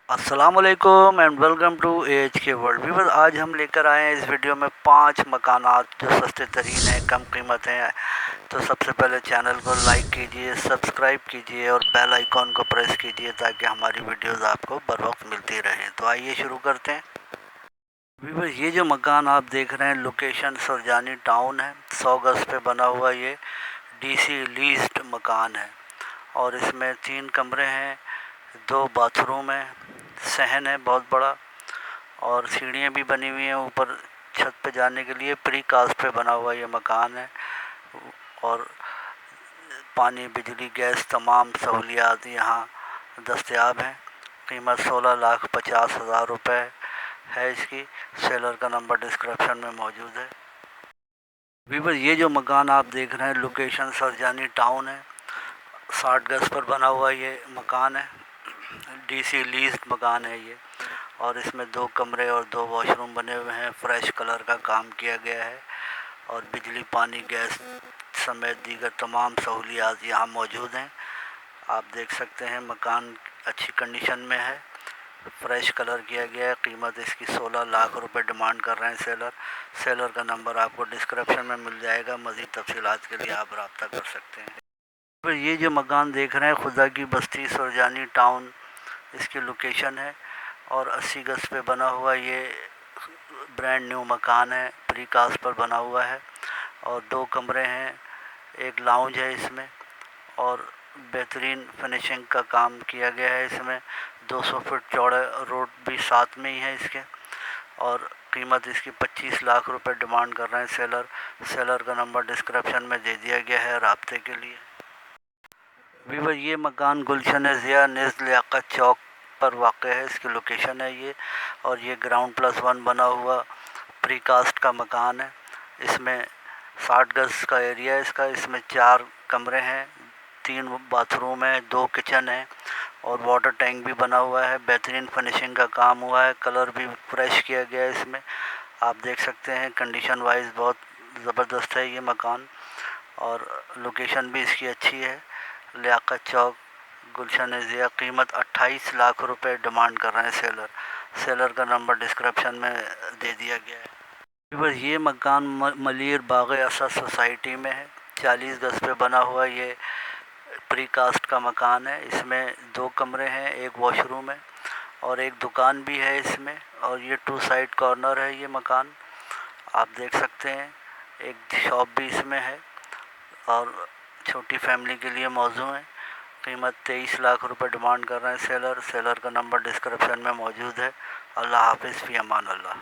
अस्सलामुअलैकुम and welcome to H के world viewers. आज हम लेकर आए हैं इस वीडियो में 5 मकानात जो सस्ते तरीन हैं, कम कीमत हैं। तो सबसे पहले चैनल को लाइक कीजिए, सब्सक्राइब कीजिए और बेल आइकॉन को प्रेस कीजिए ताकि हमारी वीडियोस आपको बर वक्त मिलती रहें। तो आइए शुरू करते हैं। व्यूअर्स, ये जो मकान आप देख रहे हैं लोकेशन सुरजानी टाउन है। 100 गज पे बना हुआ ये डीसी लीज्ड मकान है और इसमें 3 कमरे हैं, 2 बाथरूम है, सहन है बहुत बड़ा और सीढ़ियाँ भी बनी हुई हैं ऊपर छत पे जाने के लिए। प्री कास्ट पे बना हुआ ये मकान है और पानी, बिजली, गैस तमाम सहूलियात यहाँ दस्तयाब हैं। कीमत 16,50,000 रुपये है इसकी। सेलर का नंबर डिस्क्रिप्शन में मौजूद है। वीवर, ये जो मकान आप देख रहे हैं लोकेशन सरजानी टाउन है। 60 गज पर बना हुआ ये मकान है। डीसी लीज्ड मकान है ये और इसमें 2 कमरे और 2 वॉशरूम बने हुए हैं। फ्रेश कलर का काम किया गया है और बिजली, पानी, गैस समेत दीगर तमाम सहूलियात यहाँ मौजूद हैं। आप देख सकते हैं मकान अच्छी कंडीशन में है, फ्रेश कलर किया गया है। कीमत इसकी 16 लाख रुपए डिमांड कर रहे हैं सेलर का नंबर आपको डिस्क्रिप्शन में मिल जाएगा। मज़ीद तफसीलात के लिए आप रब्ता कर सकते हैं। तो ये जो मकान देख रहे हैं खुदा की बस्ती सुरजानी टाउन इसकी लोकेशन है और 80 गज पे बना हुआ ये ब्रांड न्यू मकान है। प्री कास्ट पर बना हुआ है और 2 कमरे हैं, एक लाउंज है इसमें और बेहतरीन फिनिशिंग का काम किया गया है इसमें। 200 फीट चौड़े रोड भी साथ में ही है इसके और कीमत इसकी 25 लाख रुपए डिमांड कर रहे हैं सेलर का नंबर डिस्क्रिप्शन में दे दिया गया है रब्ते के लिए। वीवर, ये मकान गुलशन ज़िया निज़ लियाकत चौक पर वाक़ है, इसकी लोकेशन है ये और ये ग्राउंड +1 बना हुआ प्री कास्ट का मकान है। इसमें 60 गज का एरिया है इसका। इसमें 4 कमरे हैं, 3 बाथरूम है, 2 किचन है और वाटर टैंक भी बना हुआ है। बेहतरीन फिनिशिंग का काम हुआ है, कलर भी फ्रेश किया गया है इसमें। आप देख सकते हैं कंडीशन वाइज बहुत ज़बरदस्त है ये मकान और लोकेशन भी इसकी अच्छी है। लियाकत चौक, गुलशन ज़िया। कीमत 28 लाख रुपए डिमांड कर रहे हैं सेलर का नंबर डिस्क्रिप्शन में दे दिया गया है। बस ये मकान मलिर बाग असद सोसाइटी में है। 40 गज पे बना हुआ ये प्री कास्ट का मकान है। इसमें 2 कमरे हैं, एक वॉशरूम है और एक दुकान भी है इसमें और ये 2 साइड कॉर्नर है ये मकान। आप देख सकते हैं एक शॉप भी इसमें है और छोटी फैमिली के लिए मौजू है। कीमत 23 लाख रुपए डिमांड कर रहे हैं सेलर का नंबर डिस्क्रिप्शन में मौजूद है। अल्लाह हाफिज़, फ़ी अमान अल्लाह।